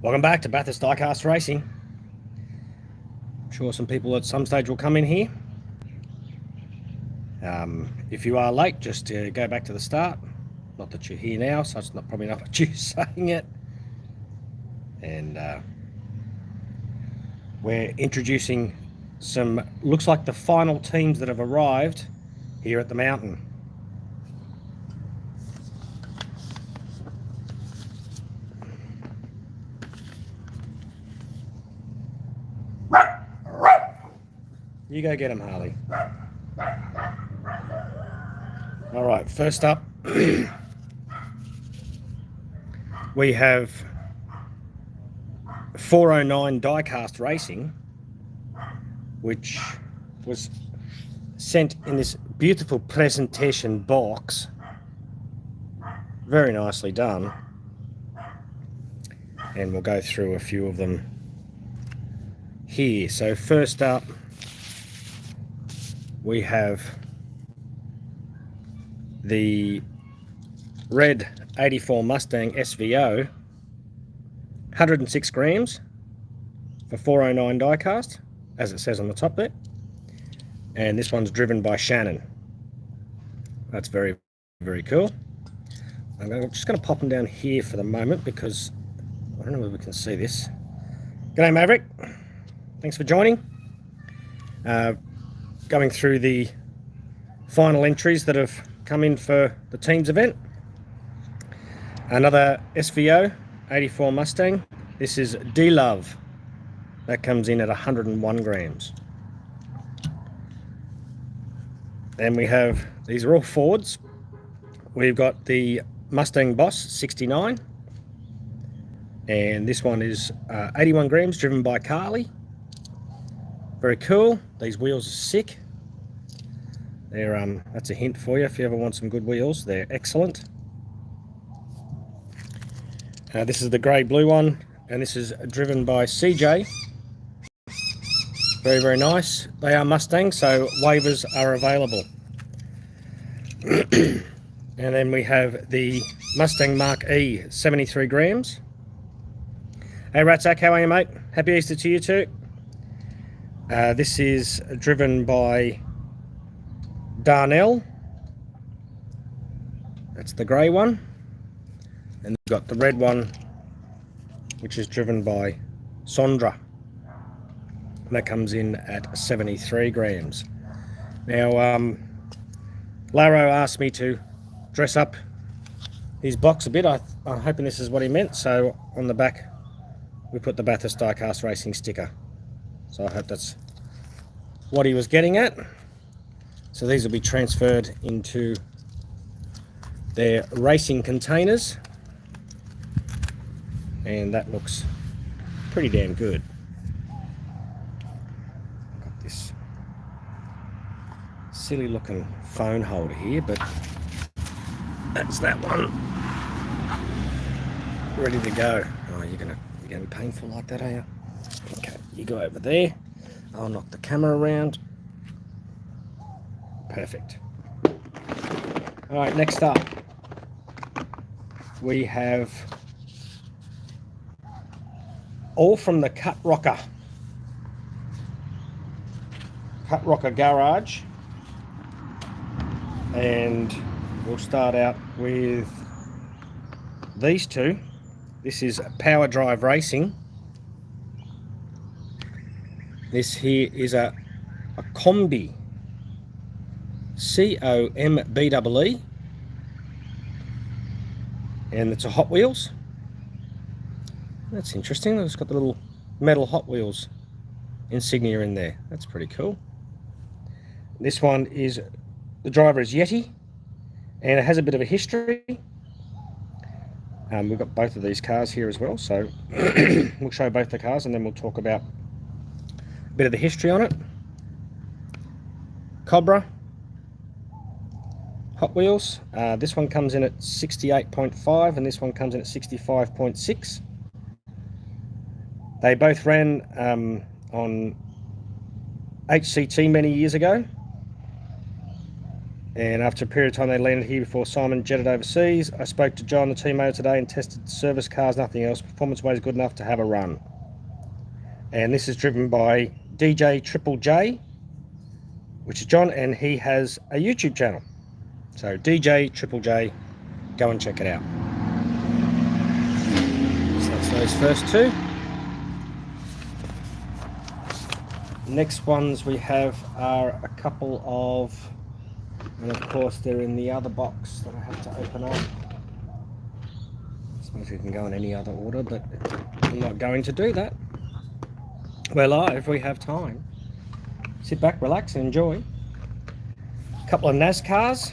Welcome back to Bathurst Diecast Racing. I'm sure some people at some stage will come in here. If you are late, just go back to the start. Not that you're here now, so it's probably not what you're saying it. And we're introducing some, looks like the final teams that have arrived here at the mountain. You go get them, Harley. All right, first up, we have 409 Diecast Racing, which was sent in this beautiful presentation box. Very nicely done. And we'll go through a few of them here. So first up, we have the red 84 Mustang SVO, 106 grams for 409 diecast, as it says on the top there. And this one's driven by Shannon. That's very, very cool. I'm just going to pop them down here for the moment because I don't know if we can see this. G'day Maverick, thanks for joining. Going through the final entries that have come in for the teams event. Another SVO 84 Mustang. This is D-Love. That comes in at 101 grams. Then we have, these are all Fords. We've got the Mustang Boss 69. And this one is 81 grams, driven by Carly. Very cool. These wheels are sick. They're that's a hint for you if you ever want some good wheels. They're excellent. This is the grey blue one, and this is driven by CJ. Very, very nice. They are Mustangs, so waivers are available. And then we have the Mustang Mark E, 73 grams. Hey Ratzak, how are you, mate? Happy Easter to you too. This is driven by Darnell. That's the grey one. And we've got the red one, which is driven by Sondra. And that comes in at 73 grams. Now, Laro asked me to dress up his box a bit. I'm hoping this is what he meant. So on the back, we put the Bathurst Diecast Racing sticker. So I hope that's what he was getting at. So these will be transferred into their racing containers. And that looks pretty damn good. Got this silly looking phone holder here, but that's that one. Ready to go. Oh, you're gonna be painful like that, are you? Okay, you go over there. I'll knock the camera around. Perfect. All right, next up, we have all from the Cut Rocker Garage. And we'll start out with these two. This is Power Drive Racing. This here is a Combi, C-O-M-B-E-E, and it's a Hotwheels. That's interesting. It's got the little metal Hotwheels insignia in there. That's pretty cool. This one is, the driver is Yeti, and it has a bit of a history. We've got both of these cars here as well, so we'll show both the cars and then we'll talk about a bit of the history on it. Cobra Hot Wheels. This one comes in at 68.5 and this one comes in at 65.6. They both ran on HCT many years ago. And after a period of time, they landed here before Simon jetted overseas. I spoke to John, the team owner, today and tested service cars, nothing else. Performance weight is good enough to have a run. And this is driven by DJ Triple J, which is John, and he has a YouTube channel. So DJ Triple J, go and check it out. So that's those first two. Next ones we have are a couple of, and of course they're in the other box that I have to open up. I suppose we can go in any other order, but I'm not going to do that. We're live, we have time. Sit back, relax and enjoy. A couple of NASCARs.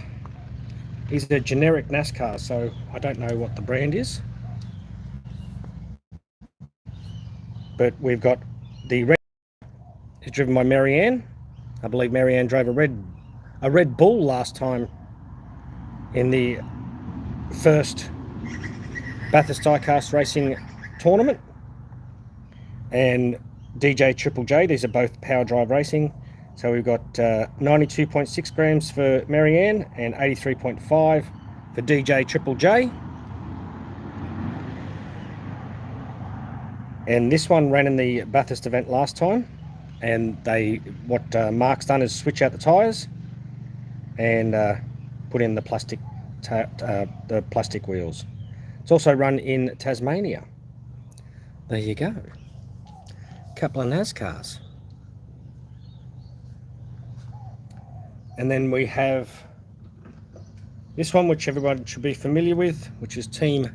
These are generic NASCARs, so I don't know what the brand is. But we've got the red, is driven by Marianne. I believe Marianne drove a Red Bull last time in the first Bathurst Diecast Racing tournament. And DJ Triple J, these are both Power Drive Racing. So we've got 92.6 grams for Marianne and 83.5 for DJ Triple J. And this one ran in the Bathurst event last time. And what Mark's done is switch out the tyres and put in the plastic wheels. It's also run in Tasmania. There you go. Couple of NASCARs. And then we have this one, which everyone should be familiar with, which is Team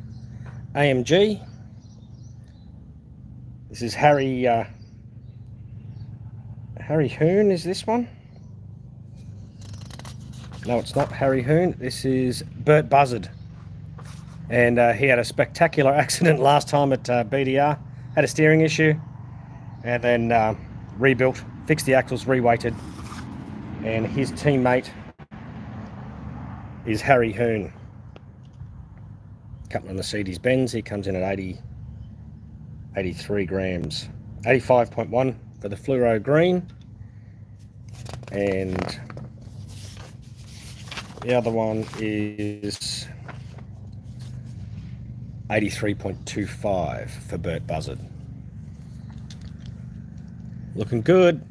AMG. This is Harry Hoon, is this one? No, it's not Harry Hoon. This is Bert Buzzard. And he had a spectacular accident last time at BDR. Had a steering issue. And then rebuilt, fixed the axles, reweighted. And his teammate is Harry Hoon. Couple of Mercedes-Benz. He comes in at 83 grams. 85.1 for the fluoro green. And the other one is 83.25 for Bert Buzzard. Looking good.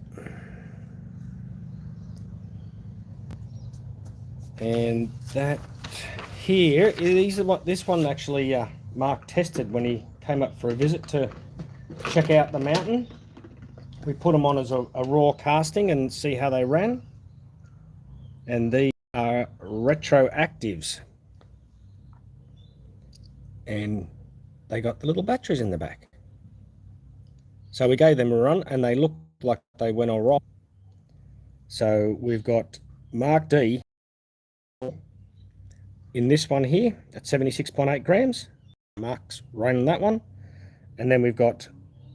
And that here, these are what this one actually Mark tested when he came up for a visit to check out the mountain. We put them on as a raw casting and see how they ran. And these are retroactives. And they got the little batteries in the back. So we gave them a run and they looked like they went all right. So we've got Mark D in this one here at 76.8 grams. Mark's running that one. And then we've got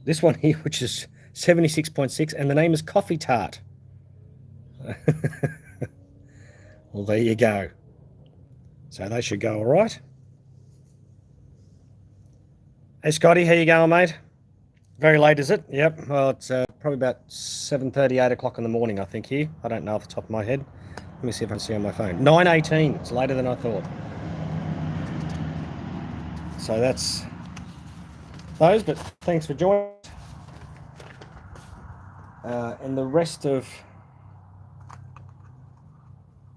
this one here, which is 76.6, and the name is Coffee Tart. Well, there you go. So they should go all right. Hey, Scotty, how you going, mate? Very late, is it? Yep. Well, it's probably about 7:30, 8 o'clock in the morning, I think, here. I don't know off the top of my head. Let me see if I can see on my phone. 9:18. It's later than I thought. So that's those, but thanks for joining. And the rest of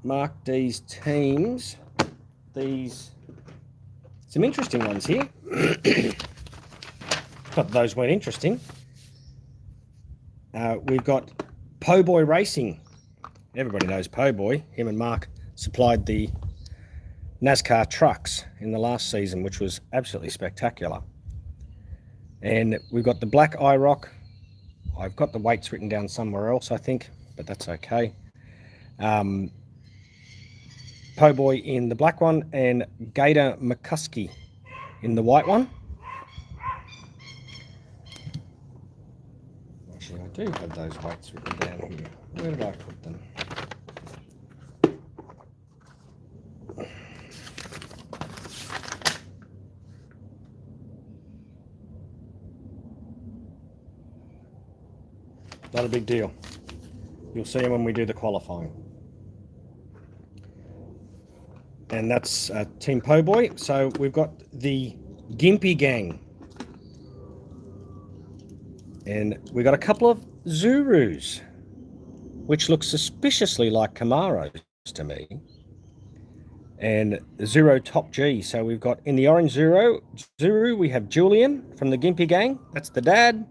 Mark D's teams, these, some interesting ones here. Not that those weren't interesting. We've got Po Boy Racing. Everybody knows Po Boy. Him and Mark supplied the NASCAR trucks in the last season, which was absolutely spectacular. And we've got the black IROC. I've got the weights written down somewhere else, I think, but that's okay. Po Boy in the black one and Gator McCuskey in the white one. Actually, I do have those weights written down here. Where did I put them? Not a big deal. You'll see them when we do the qualifying. and that's Team Po Boy. So we've got the Gympie Gang, and we got a couple of Zurus, which look suspiciously like Camaros to me, and Zero Top G. So we've got in the orange Zuru, we have Julian from the Gympie Gang, that's the dad,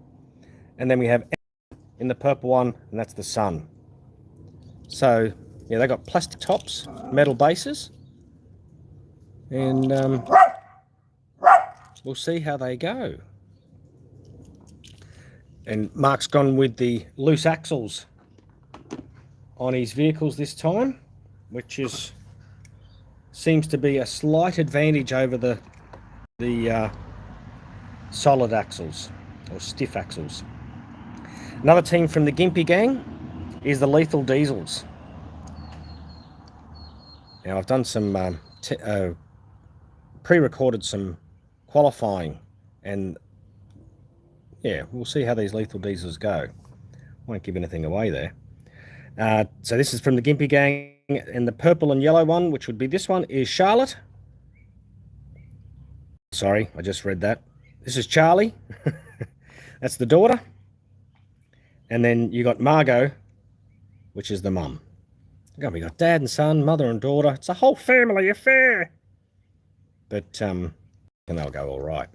and then we have in the purple one, and that's the son. So yeah, they got plastic tops, metal bases, and we'll see how they go. And Mark's gone with the loose axles on his vehicles this time, which seems to be a slight advantage over the solid axles or stiff axles. Another team from the Gympie Gang is the Lethal Diesels. Now I've done some pre-recorded some qualifying, and yeah, we'll see how these Lethal Diesels go. Won't give anything away there. So this is from the Gympie Gang, and the purple and yellow one, which would be this one, is Charlotte. Sorry, I just read that. This is Charlie. That's the daughter. And then you got Margot, which is the mum. We got dad and son, mother and daughter. It's a whole family affair. But and they'll go all right.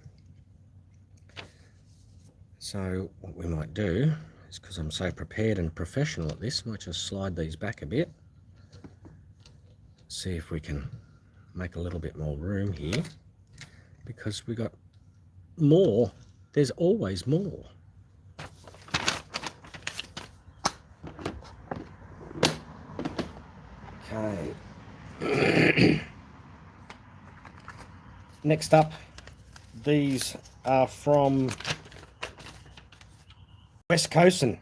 So what we might do is, because I'm so prepared and professional at this, I might just slide these back a bit. See if we can make a little bit more room here, because we got more. There's always more. Okay. Next up, these are from West Coastin.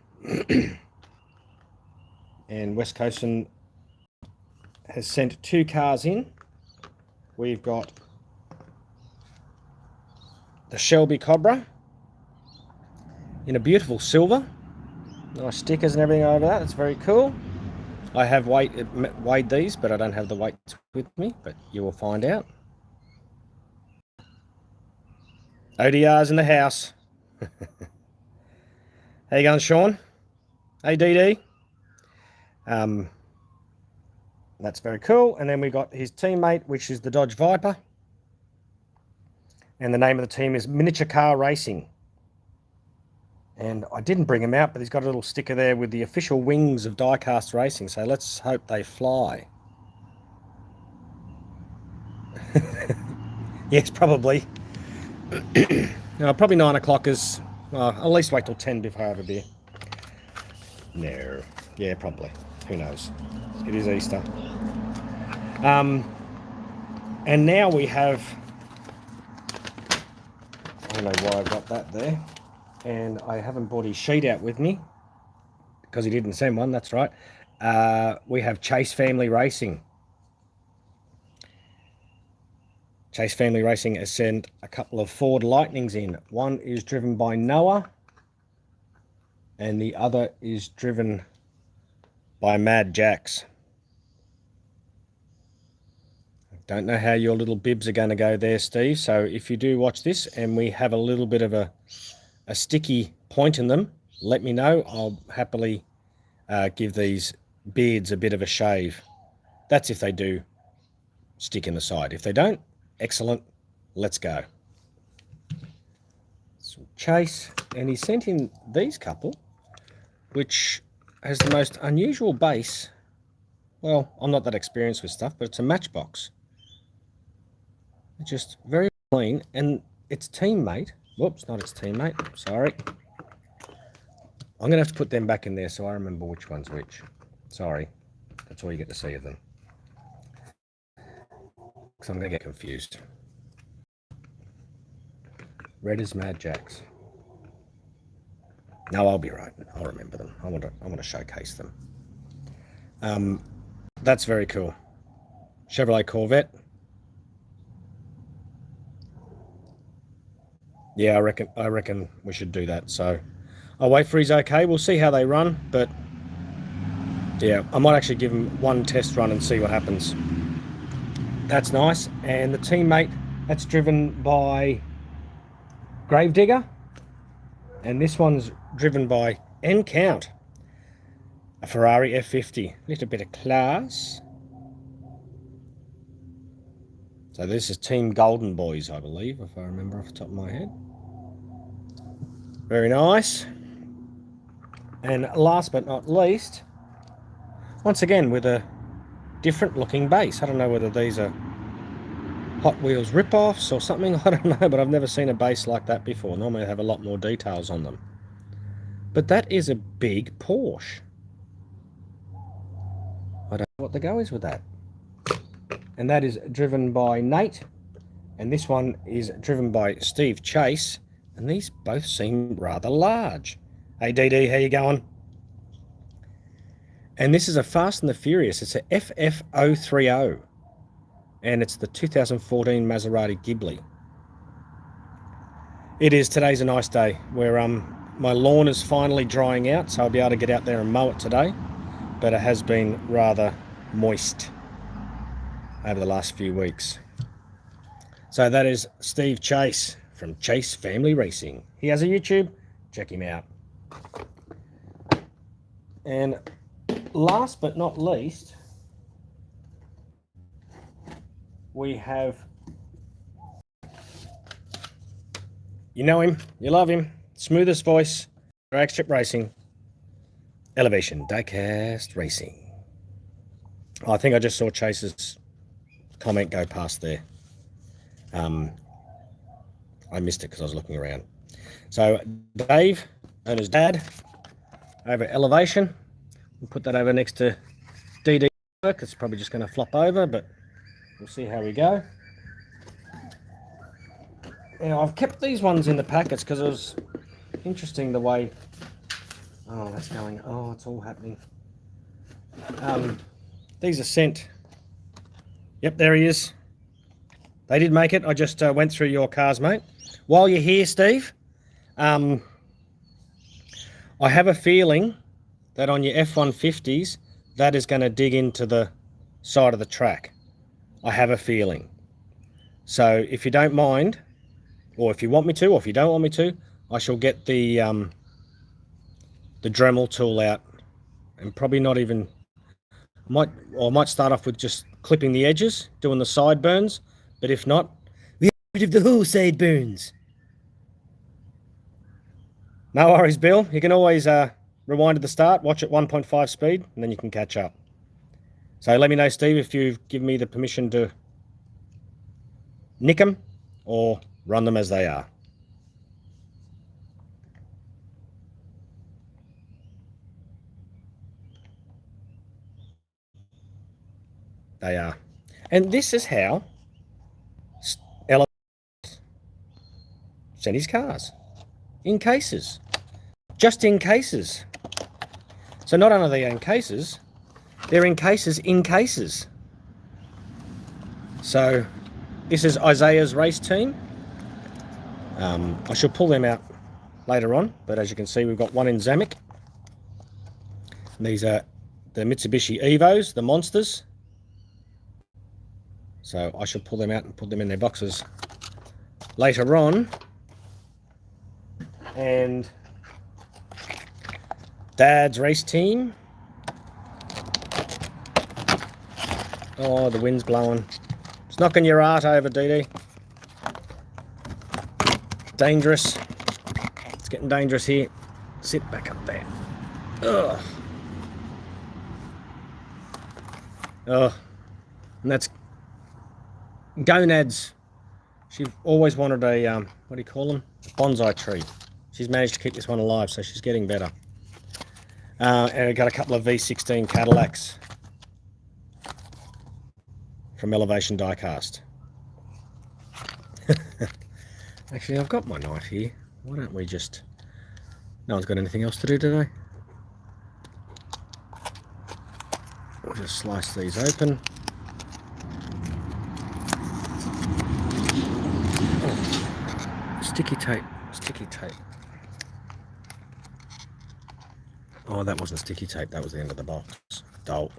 And West Coastin has sent 2 cars in. We've got the Shelby Cobra in a beautiful silver. Nice stickers and everything over that. That's very cool. I have weighed these, but I don't have the weights with me, but you will find out. ODR's in the house. How you going, Sean? Hey, DD. That's very cool. And then we got his teammate, which is the Dodge Viper. And the name of the team is Miniature Car Racing. And I didn't bring him out, but he's got a little sticker there with the official wings of Diecast Racing. So let's hope they fly. Yes, probably. No, probably 9 o'clock is... Well, at least wait till 10 before I have a beer. No. Yeah, probably. Who knows? It is Easter. And now we have... I don't know why I got that there. And I haven't brought his sheet out with me, because he didn't send one, that's right. We have Chase Family Racing. Chase Family Racing has sent a couple of Ford Lightnings in. One is driven by Noah, and the other is driven by Mad Jax. Don't know how your little bibs are going to go there, Steve. So if you do watch this and we have a little bit of a sticky point in them, let me know. I'll happily give these beards a bit of a shave. That's if they do stick in the side. If they don't, excellent. Let's go. So Chase, and he sent in these couple, which has the most unusual base. Well, I'm not that experienced with stuff, but it's a Matchbox. It's just very clean, and its teammate, whoops, not its teammate, sorry. I'm going to have to put them back in there so I remember which one's which. Sorry, that's all you get to see of them. Because I'm going to get confused. Red is Mad Jax. No, I'll be right. I'll remember them. I want to showcase them. That's very cool. Chevrolet Corvette. Yeah, I reckon we should do that. So I'll wait for his okay. We'll see how they run, but yeah, I might actually give him one test run and see what happens. That's nice. And the teammate, that's driven by Gravedigger. And this one's driven by N-Count, a Ferrari F50. Little bit of class. So this is Team Golden Boys, I believe, if I remember off the top of my head. Very nice. And last but not least, once again with a different looking base. I don't know whether these are Hot Wheels rip-offs or something, I don't know, but I've never seen a base like that before. Normally they have a lot more details on them. But that is a big Porsche. I don't know what the go is with that. And that is driven by Nate, and this one is driven by Steve Chase, and these both seem rather large. Hey DD, how you going? And this is a Fast and the Furious. It's a FF030, and it's the 2014 Maserati Ghibli. It is. Today's a nice day where my lawn is finally drying out, so I'll be able to get out there and mow it today, but it has been rather moist over the last few weeks. So that is Steve Chase from Chase Family Racing. He has a YouTube, check him out. And last but not least, we have, you know him, you love him, smoothest voice, drag strip racing, Elevation Diecast Racing. I think I just saw Chase's comment go past there. I missed it because I was looking around. So Dave and his dad over at Elevation. We'll put that over next to DD work. It's probably just going to flop over, but we'll see how we go. Now I've kept these ones in the packets because it was interesting the way. Oh, that's going. Oh, it's all happening. These are sent. Yep, there he is. They did make it. I just went through your cars, mate. While you're here, Steve, I have a feeling that on your F-150s, that is going to dig into the side of the track. I have a feeling. So if you don't mind, or if you want me to, or if you don't want me to, I shall get the Dremel tool out, and probably not even, I might start off with just clipping the edges, doing the sideburns, but if not, we get rid of the whole sideburns. No worries, Bill. You can always rewind to the start, watch at 1.5 speed, and then you can catch up. So let me know, Steve, if you give me the permission to nick them or run them as they are. They are. And this is how Ella sent his cars. In cases. Just in cases. So not only are they in cases, they're in cases in cases. So this is Isaiah's race team. I shall pull them out later on, but as you can see, we've got one in Zamek. And these are the Mitsubishi Evos, the monsters. So I shall pull them out and put them in their boxes later on. And Dad's race team. Oh, the wind's blowing. It's knocking your art over, DD. Dangerous. It's getting dangerous here. Sit back up there. Ugh. Oh, and that's Gonads. She always wanted a, what do you call them? A bonsai tree. She's managed to keep this one alive, so she's getting better. And I got a couple of V16 Cadillacs from Elevation Diecast. Actually, I've got my knife here. Why don't we just... No one's got anything else to do today. We'll just slice these open. Oh, sticky tape, sticky tape. Oh, that wasn't sticky tape, that was the end of the box. Dull.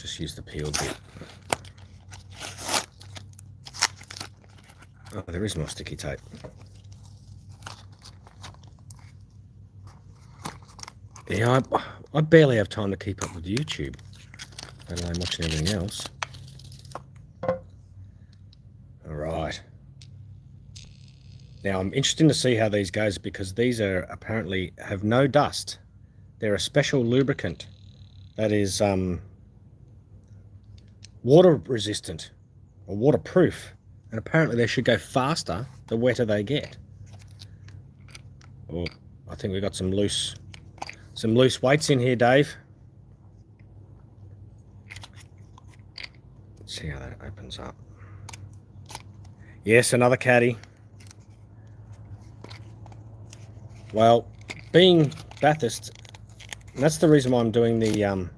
just use the peeled bit. Oh, there is more sticky tape. Yeah, I barely have time to keep up with YouTube, let alone watching everything else. All right. Now, I'm interested to see how these goes because these are apparently have no dust. They're a special lubricant that is water resistant or waterproof, and apparently they should go faster the wetter they get. Oh, I think we got some loose weights in here, Dave. Let's see how that opens up. Yes, another caddy. Well, being Bathurst, and that's the reason why I'm doing the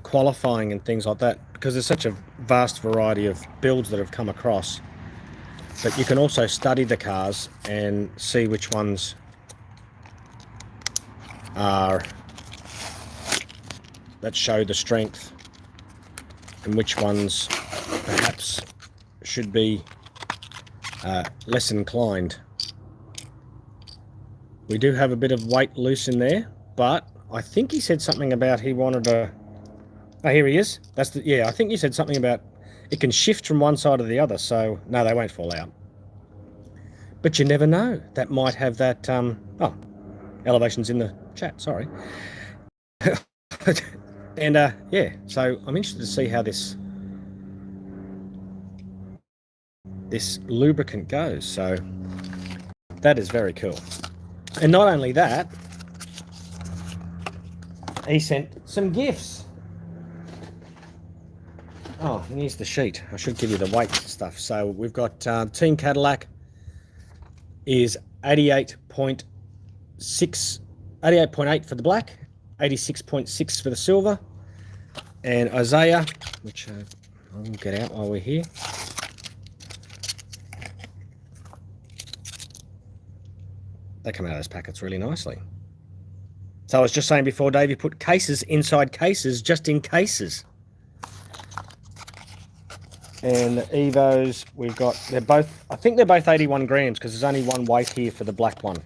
qualifying and things like that, because there's such a vast variety of builds that have come across. But you can also study the cars and see which ones are that show the strength and which ones perhaps should be less inclined. We do have a bit of weight loose in there, but I think he said something about he wanted a... Oh, here he is. That's the... Yeah, I think you said something about it can shift from one side to the other, so no, they won't fall out. But you never know. That might have that... Oh, elevation's in the chat, sorry. And yeah, so I'm interested to see how this lubricant goes. So that is very cool. And not only that, he sent some gifts. Oh, and here's the sheet. I should give you the weights and stuff. So we've got Team Cadillac is 88.8 for the black, 86.6 for the silver, and Isaiah, which I'll get out while we're here. They come out of those packets really nicely. So I was just saying before, Dave, you put cases inside cases just in cases. And the Evos, we've got, they're both, I think they're both 81 grams because there's only one weight here for the black one.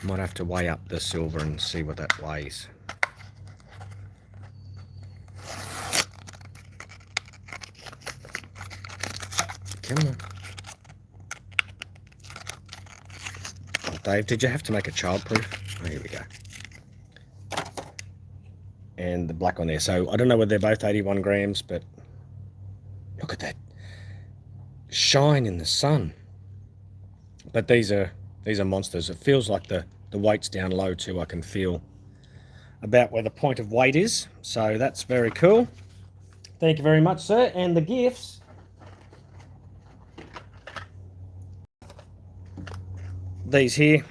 Might have to weigh up the silver and see what that weighs. Come on. Oh, Dave, did you have to make a childproof? Oh, here we go. And the black one there. So I don't know whether they're both 81 grams, but look at that shine in the sun. But these are monsters. It feels like the weight's down low too. I can feel about where the point of weight is. So that's very cool. Thank you very much, sir. And the gifts. These here,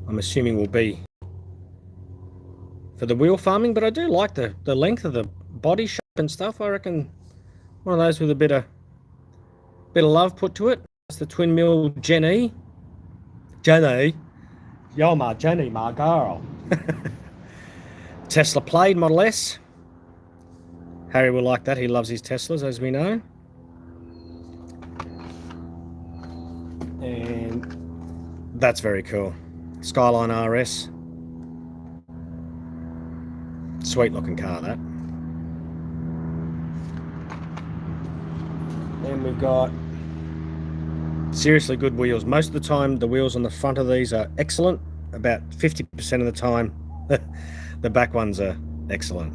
I'm assuming will be for the wheel farming, but I do like the length of the body shape and stuff. I reckon one of those with a bit of love put to it. That's the twin mill Jenny. You're my Jenny, my girl. Tesla Plaid Model S. Harry will like that. He loves his Teslas, as we know. And that's very cool. Skyline RS. Sweet looking car, that. And we've got seriously good wheels. Most of the time the wheels on the front of these are excellent. About 50% of the time the back ones are excellent.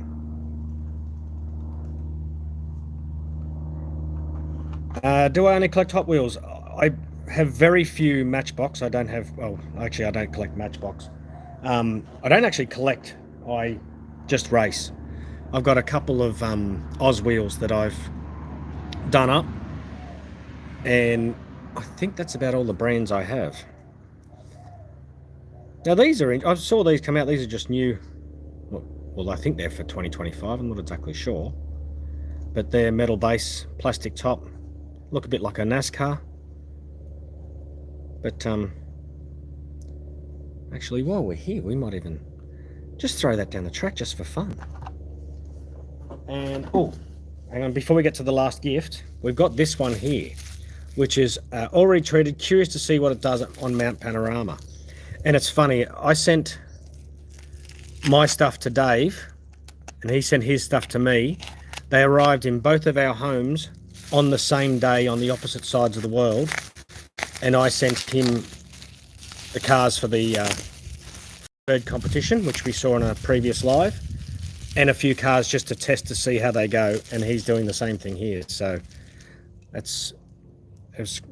Do I only collect Hot Wheels? I have very few Matchbox. I don't have, well, actually I don't collect Matchbox. I don't actually collect, I just race. I've got a couple of Oz wheels that I've done up, and I think that's about all the brands I have. Now these are, I saw these come out, these are just new. Well, I think they're for 2025, I'm not exactly sure. But they're metal base, plastic top, look a bit like a NASCAR. But actually while we're here, we might even just throw that down the track just for fun. And oh, hang on, before we get to the last gift, we've got this one here, which is already treated. Curious to see what it does on Mount Panorama. And it's funny, I sent my stuff to Dave and he sent his stuff to me. They arrived in both of our homes on the same day on the opposite sides of the world, and I sent him the cars for the bird competition, which we saw in a previous live, and a few cars just to test to see how they go, and he's doing the same thing here. So it's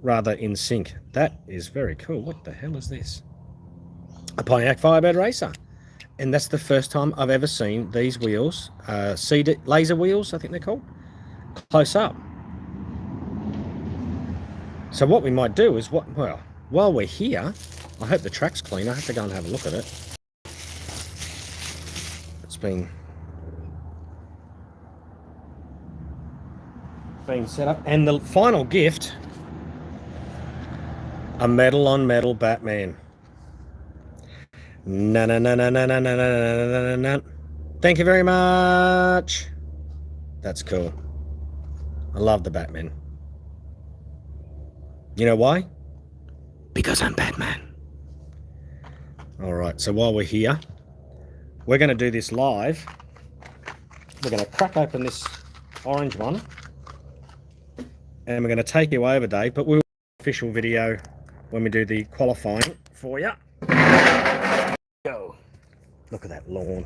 rather in sync. That is very cool. What the hell is this? A Pontiac Firebird Racer. And that's the first time I've ever seen these wheels, laser wheels, I think they're called, close up. So what we might do is, well, while we're here, I hope the track's clean. I have to go and have a look at it. It's been set up. And the final gift, a metal on metal Batman. No. Thank you very much. That's cool. I love the Batman. You know why? Because I'm Batman. All right, so while we're here, we're going to do this live. We're going to crack open this orange one, and we're going to take you over, Dave, but we'll do an official video when we do the qualifying for you. Go. Look at that lawn.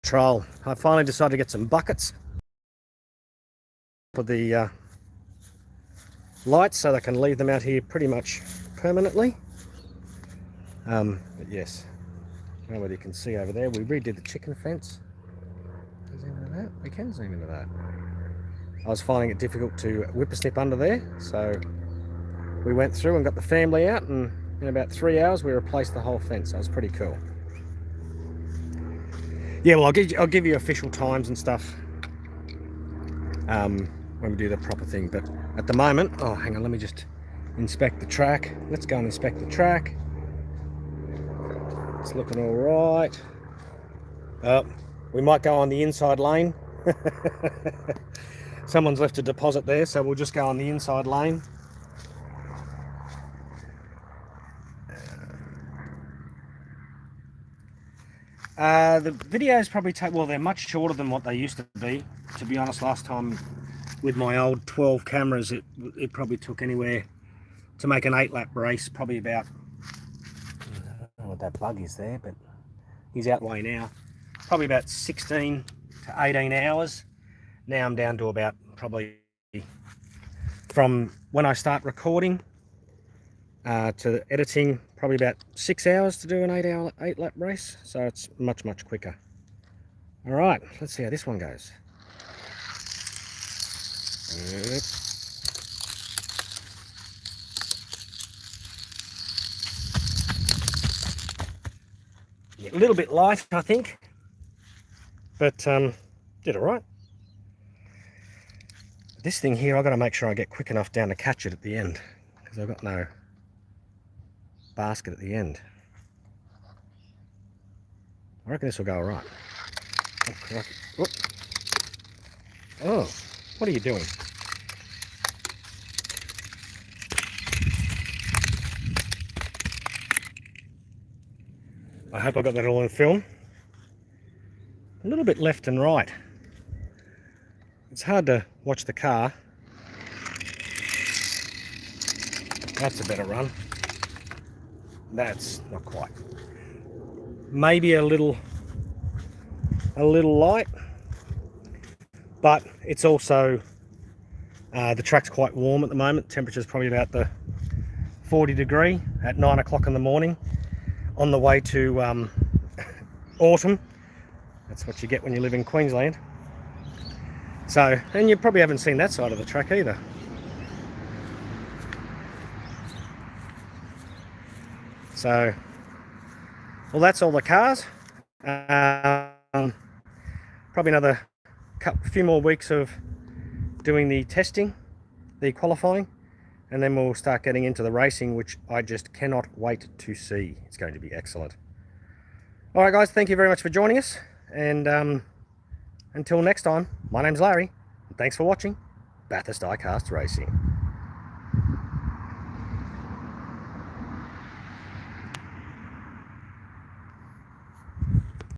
Control. I finally decided to get some buckets for the lights so they can leave them out here pretty much permanently. But yes, I don't know whether you can see over there, we redid the chicken fence. Zoom into that? We can zoom into that. I was finding it difficult to whippersnip under there, so we went through and got the family out, and in about 3 hours we replaced the whole fence. That was pretty cool. Yeah, well, I'll give you official times and stuff when we do the proper thing. But at the moment, oh, hang on, let me just inspect the track. Let's go and inspect the track. It's looking all right. We might go on the inside lane. Someone's left a deposit there, so we'll just go on the inside lane. The videos probably take, well, they're much shorter than what they used to be. To be honest, last time with my old 12 cameras, it probably took anywhere to make an 8-lap race, probably about, I don't know what that bug is there, but he's out the way now. Probably about 16 to 18 hours. Now I'm down to about probably from when I start recording to editing, probably about 6 hours to do an 8-lap race. So it's much quicker. All right, let's see how this one goes. Yeah, a little bit light, I think, but did all right. This thing here, I've got to make sure I get quick enough down to catch it at the end, because I've got no basket at the end. I reckon this will go all right. Oh, what are you doing? I hope I got that all in film. A little bit left and right. It's hard to watch the car. That's a better run. That's not quite. Maybe a little light, but it's also the track's quite warm at the moment. Temperature's probably about the 40 degree at 9 o'clock in the morning, on the way to autumn. That's what you get when you live in Queensland. So, and you probably haven't seen that side of the track either. So, well, that's all the cars. Probably another few more weeks of doing the testing, the qualifying, and then we'll start getting into the racing, which I just cannot wait to see. It's going to be excellent. All right, guys, thank you very much for joining us. And until next time, my name's Larry. And thanks for watching Bathurst Diecast Racing.